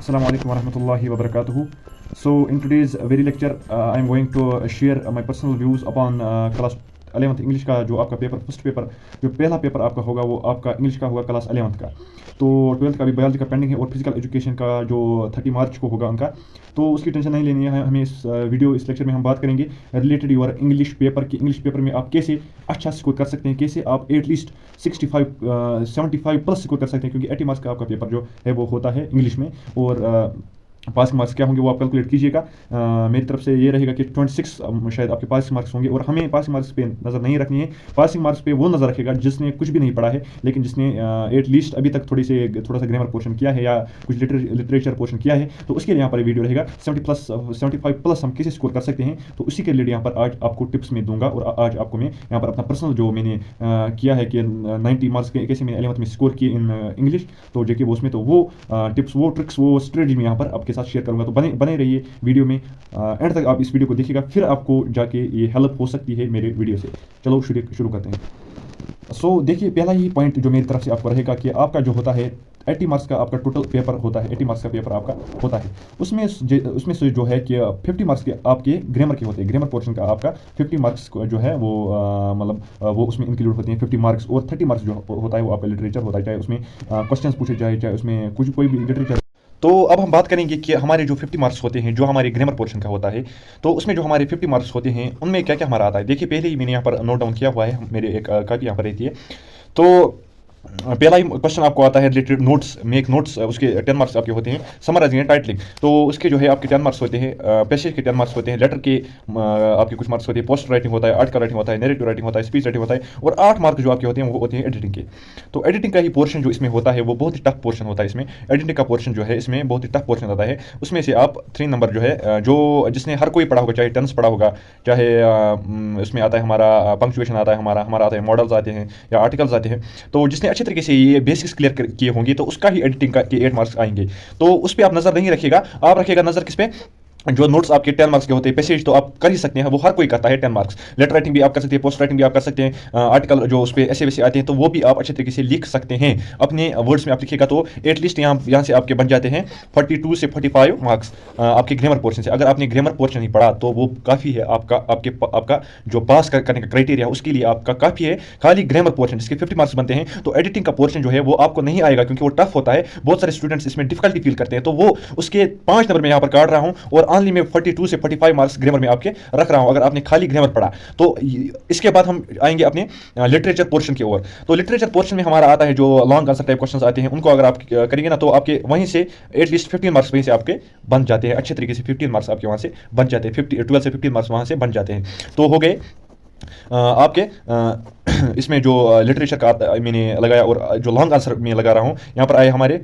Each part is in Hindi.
Assalamu alaikum warahmatullahi wabarakatuh. So in today's very lecture, I am going to share my personal views upon class 11th English का जो आपका पेपर फर्स्ट पेपर जो पहला पेपर आपका होगा वो आपका इंग्लिश का होगा क्लास 11th का। तो 12th का भी बायोलॉजी का पेंडिंग है और फिजिकल एजुकेशन का जो 30 मार्च को होगा उनका, तो उसकी टेंशन नहीं लेनी है हमें। इस लेक्चर में हम बात करेंगे रिलेटेड योर इंग्लिश पेपर की। इंग्लिश पेपर में आप कैसे अच्छा स्कोर कर सकते हैं, कैसे आप एटलीस्ट 75 प्लस स्कोर कर सकते हैं, क्योंकि 80 मार्क्स का आपका पेपर जो है वो होता है इंग्लिश में। और पासिंग मार्क्स क्या होंगे वो आप कैलकुलेट कीजिएगा। मेरी तरफ से ये रहेगा कि 26 शायद आपके पासिंग मार्क्स होंगे, और हमें पासिंग मार्क्स पे नज़र नहीं रखनी है। पासिंग मार्क्स पे वो नज़र रखेगा जिसने कुछ भी नहीं पढ़ा है, लेकिन जिसने एटलीस्ट अभी तक थोड़ा सा ग्रामर पोर्शन किया है या कुछ लिटरेचर पोर्शन किया है, तो उसके लिए यहाँ पर वीडियो रहेगा। 75 प्लस हम कैसे स्कोर कर सकते हैं, तो उसी के लिए यहाँ पर आज आपको टिप्स में दूंगा। और आज आपको मैं यहाँ पर अपना पर्सनल जो मैंने किया है कि 90 मार्क्स के कैसे मैंने 11th में स्कोर किए इन इंग्लिश, तो जेके वो उसमें, तो वो टिप्स, वो ट्रिक्स, वो स्ट्रेटजी में यहाँ पर आपके साथ शेयर करूंगा। तो बने रहिए वीडियो में, एंड तक आप इस वीडियो को देखिएगा, फिर आपको जाके ये हेल्प हो सकती है मेरे वीडियो से। चलो शुरू करते हैं। सो देखिए, पहला ही पॉइंट जो मेरी तरफ से आपको रहेगा कि आपका जो होता है 80 मार्क्स का आपका टोटल पेपर होता है, 80 मार्क्स का पेपर आपका होता है। उसमें से जो है कि 50 मार्क्स के आपके ग्रामर के होते हैं। ग्रामर पोर्शन का आपका 50 मार्क्स जो है वो मतलब वो उसमें इंक्लूड होते हैं 50 मार्क्स, और 30 मार्क्स जो होता है वो आपका लिटरेचर होता है, चाहे उसमें क्वेश्चन पूछे जाए, चाहे उसमें कुछ कोई भी लिटरेचर। तो अब हम बात करेंगे कि हमारे जो 50 मार्क्स होते हैं, जो हमारे ग्रामर पोर्शन का होता है, तो उसमें जो हमारे 50 मार्क्स होते हैं उनमें क्या क्या हमारा आता है। देखिए, पहले ही मैंने यहाँ पर नोट डाउन किया हुआ है, मेरे एक कॉपी यहाँ पर रहती है। तो पहला ही क्वेश्चन आपको आता है रिलेटेड नोट्स, मेक नोट्स, उसके 10 मार्क्स आपके होते हैं। समराइजिंग एंड टाइटलिंग, तो उसके जो है आपके 10 मार्क्स होते हैं। पैसेज के 10 मार्क्स होते हैं। लेटर के आपके कुछ मार्क्स होते हैं। पोस्ट राइटिंग होता है, आर्टिकल राइटिंग होता है, नैरेटिव राइटिंग होता है, स्पीच राइटिंग होता है, और 8 मार्क्स जो आपके होते हैं वो होते हैं एडिटिंग के। तो एडिटिंग का ही पोर्शन जो इसमें होता है वो बहुत ही टफ पोर्शन होता है। इसमें एडिटिंग का पोर्शन जो है इसमें बहुत ही टफ पोर्शन आता है। उसमें से आप 3 नंबर जो है, जो जिसने हर कोई पढ़ा होगा, चाहे टेंस पढ़ा होगा, चाहे उसमें आता है हमारा पंक्चुएशन आता है, हमारा आता है मॉडल्स आते हैं या आर्टिकल्स आते हैं, तो जिसने अच्छे तरीके से ये बेसिक्स क्लियर किए होंगे तो उसका ही एडिटिंग का के 8 मार्क्स आएंगे। तो उस पर आप नजर नहीं रखिएगा, आप रखिएगा नजर किस पे, जो नोट्स आपके 10 मार्क्स के होते हैं। पैसेज तो आप कर ही सकते हैं, वो हर कोई करता है 10 मार्क्स। लेटर राइटिंग भी आप कर सकते हैं, पोस्ट राइटिंग भी आप कर सकते हैं, आर्टिकल जो उस पर ऐसे वैसे आते हैं तो वो भी आप अच्छे तरीके से लिख सकते हैं। अपने वर्ड्स में आप लिखिएगा तो एटलीस्ट यहाँ से आपके बन जाते हैं 42 से 45 मार्क्स आपके ग्रामर पोर्शन से। अगर आपने ग्रामर पोर्शन नहीं पढ़ा तो वो काफ़ी है आपका जो पास करने का क्राइटेरिया उसके लिए आपका काफ़ी है। खाली ग्रामर पोर्शन जिसके 50 मार्क्स बनते हैं, तो एडिटिंग का पोर्शन जो है वो आपको नहीं आएगा, क्योंकि वो टफ होता है। बहुत सारे स्टूडेंट्स इसमें डिफिकल्टी फील करते हैं, तो वो उसके 5 नंबर में यहाँ पर काट रहा हूँ, और ऑनली में 42 से 45 मार्क्स ग्रामर में आपके रख रहा हूं, अगर आपने खाली ग्रामर पढ़ा तो। इसके बाद हम आएंगे अपने लिटरेचर पोर्शन की ओर। तो लिटरेचर पोर्शन में हमारा आता है जो लॉन्ग आंसर टाइप क्वेश्चंस आते हैं, उनको अगर आप करेंगे ना तो आपके वहीं से एटलीस्ट 15 मार्क्स वहीं से आपके बन जाते हैं। अच्छे तरीके से 15 मार्क्स आपके वहां से बन जाते हैं। 12 से 15 मार्क्स वहां से बन जाते हैं। तो हो गए आपके इसमें जो लिटरेचर का मैंने लगाया, और जो लॉन्ग आंसर में लगा रहा हूँ यहाँ पर आए हमारे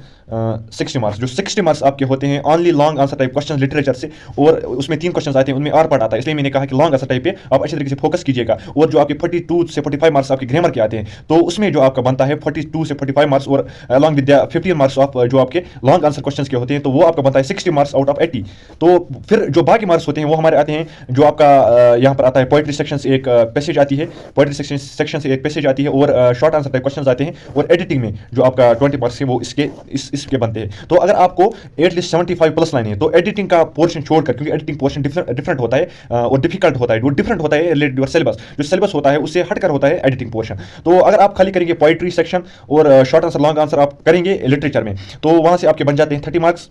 60 मार्क्स। जो 60 मार्क्स आपके होते हैं only long answer type question literature से, और उसमें 3 क्वेश्चन आते हैं, उनमें आर पार्ट आता है। इसलिए मैंने कहा कि लॉन्ग आंसर टाइप पे आप अच्छे तरीके से फोकस कीजिएगा। और जो आपके 42 से 45 मार्क्स आपके ग्रामर के आते हैं, तो उसमें जो आपका बनता है 42 से 45 मार्क्स, और अलॉन्ग विद 15 मार्क्स जो आपके लॉन्ग आंसर क्वेश्चन के होते हैं, तो वो आपका बनता है 60 मार्क्स आउट ऑफ 80। तो फिर जो बाकी मार्क्स होते हैं वो हमारे आते हैं, जो आपका यहाँ पर आता है पोएट्री सेक्शन से एक पैसेज आती है, पोएट्री सेक्शन से एक पैसेज आती है, और शॉर्ट आंसर टाइप क्वेश्चंस आते हैं, और एडिटिंग में जो आपका 20 मार्क्स है वो इसके बनते हैं। तो अगर आपको एटलीस्ट 75 प्लस लाइन है तो एडिटिंग का पोर्शन छोड़कर, क्योंकि एडिटिंग पोर्शन डिफरेंट होता है और डिफिकल्ट होता है, वो डिफरेंट होता है रिलेटेड सिलेबस। जो सिलेबस होता है उससे हटकर होता है एडिटिंग पोर्शन। तो अगर आप खाली करेंगे पोएट्री सेक्शन और शॉर्ट आंसर लॉन्ग आंसर आप करेंगे लिटरेचर में, तो वहां से आपके बन जाते हैं 30 मार्क्स।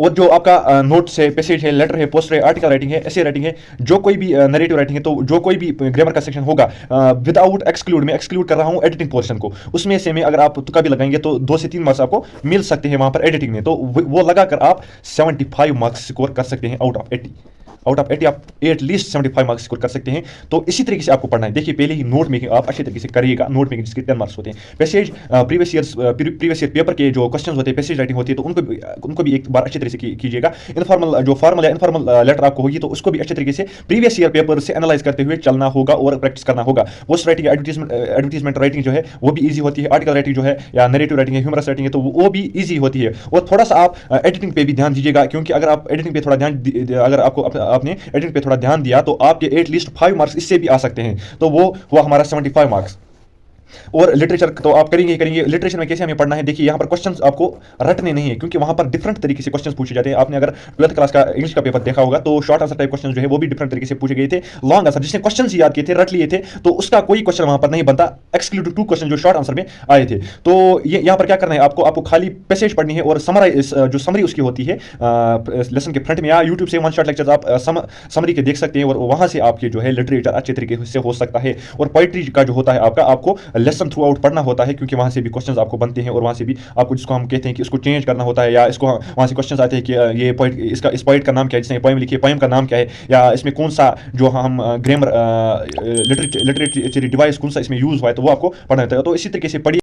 और जो आपका नोट्स है, पैसेज है, लेटर है, पोस्ट है, आर्टिकल राइटिंग है, ऐसे राइटिंग है, जो कोई भी नरेटिव राइटिंग है, तो जो कोई भी ग्रामर का सेक्शन होगा विदाउट एक्सक्लूड, में एक्सक्लूड कर रहा हूं एडिटिंग पोर्शन को, उसमें से में अगर आप तुक्का भी लगाएंगे तो 2 से 3 मार्क्स आपको मिल सकते हैं वहां पर एडिटिंग में। तो वो लगाकर आप 75 मार्क्स स्कोर कर सकते हैं आउट ऑफ 80। आउट ऑफ 80 आप एटलीस्ट 75 मार्क्स स्कोर कर सकते हैं। तो इसी तरीके से आपको पढ़ना है। देखिए, पहले ही नोट मेकिंग आप अच्छे तरीके से करिएगा। नोट मेकिंग जिसके 10 मार्क्स होते हैं। पैसेज प्रीवियस ईयर पेपर के जो क्वेश्चंस होते हैं, पैसेज राइटिंग होती है, तो उनको भी एक बार अच्छे तरीके से कीजिएगा। इनफॉर्मल जो फॉर्मल या इनफॉर्मल लेटर आपको होगी, तो उसको भी अच्छे तरीके से प्रीवियस ईयर पेपर से एनालाइज करते हुए चलना होगा और प्रैक्टिस करना होगा। पोस्ट राइटिंग, एडवर्टीजमेंट राइटिंग जो है वो भी ईजी होती है। आर्टिकल राइटिंग जो है या नरेटिव राइटिंग है, ह्यूमरस राइटिंग है, तो वो भी ईजी होती है। और थोड़ा सा आप एडिटिंग पे भी ध्यान दीजिएगा, क्योंकि अगर आप एडिटिंग पे थोड़ा ध्यान, अगर आपने एडिटिंग पे थोड़ा ध्यान दिया तो आपके एटलीस्ट 5 मार्क्स इससे भी आ सकते हैं। तो वो हुआ हमारा 75 मार्क्स। और लिटरेचर तो आप करेंगे ही करेंगे। लिटरेचर में कैसे हमें पढ़ना है, देखिए यहाँ पर क्वेश्चंस आपको रटने नहीं है, क्योंकि वहां पर डिफरेंट तरीके से क्वेश्चंस पूछे जाते हैं। आपने अगर 12th क्लास का इंग्लिश का पेपर देखा होगा तो शॉर्ट आंसर टाइप क्वेश्चन जो है वो भी डिफरेंट तरीके से पूछे गए थे। लॉन्ग आंसर जिसने क्वेश्चन याद किए थे, रट लिए थे, तो उसका कोई क्वेश्चन वहां पर नहीं बनता, एक्सक्लूडिव 2 क्वेश्चन जो शॉर्ट आंसर में आए थे। तो ये यहाँ पर क्या करना है आपको, आपको खाली पैसेज पढ़नी है और समराइज जो समरी उसकी होती है लेसन के फ्रंट में, या यूट्यूब से वन शॉट लेक्चर्स आप समरी के देख सकते हैं, और वहां से आपके जो है लिटरेचर अच्छे तरीके से हो सकता है। और पोइट्री का जो होता है आपका, आपको लेसन थ्रू आउट पढ़ना होता है, क्योंकि वहां से भी क्वेश्चंस आपको बनते हैं, और वहां से भी आपको जिसको हम कहते हैं कि इसको चेंज करना होता है, या इसको वहां से क्वेश्चंस आते हैं कि ये पोइट, इसका इस पोइट का नाम क्या है, जिसने पोएम लिखी है, पोएम का नाम क्या है, या इसमें कौन सा जो हम ग्रामर लिटरेचर डिवाइस कौन सा इसमें यूज हुआ है, तो वो आपको पढ़ना होता है। तो इसी तरीके से पढ़िए।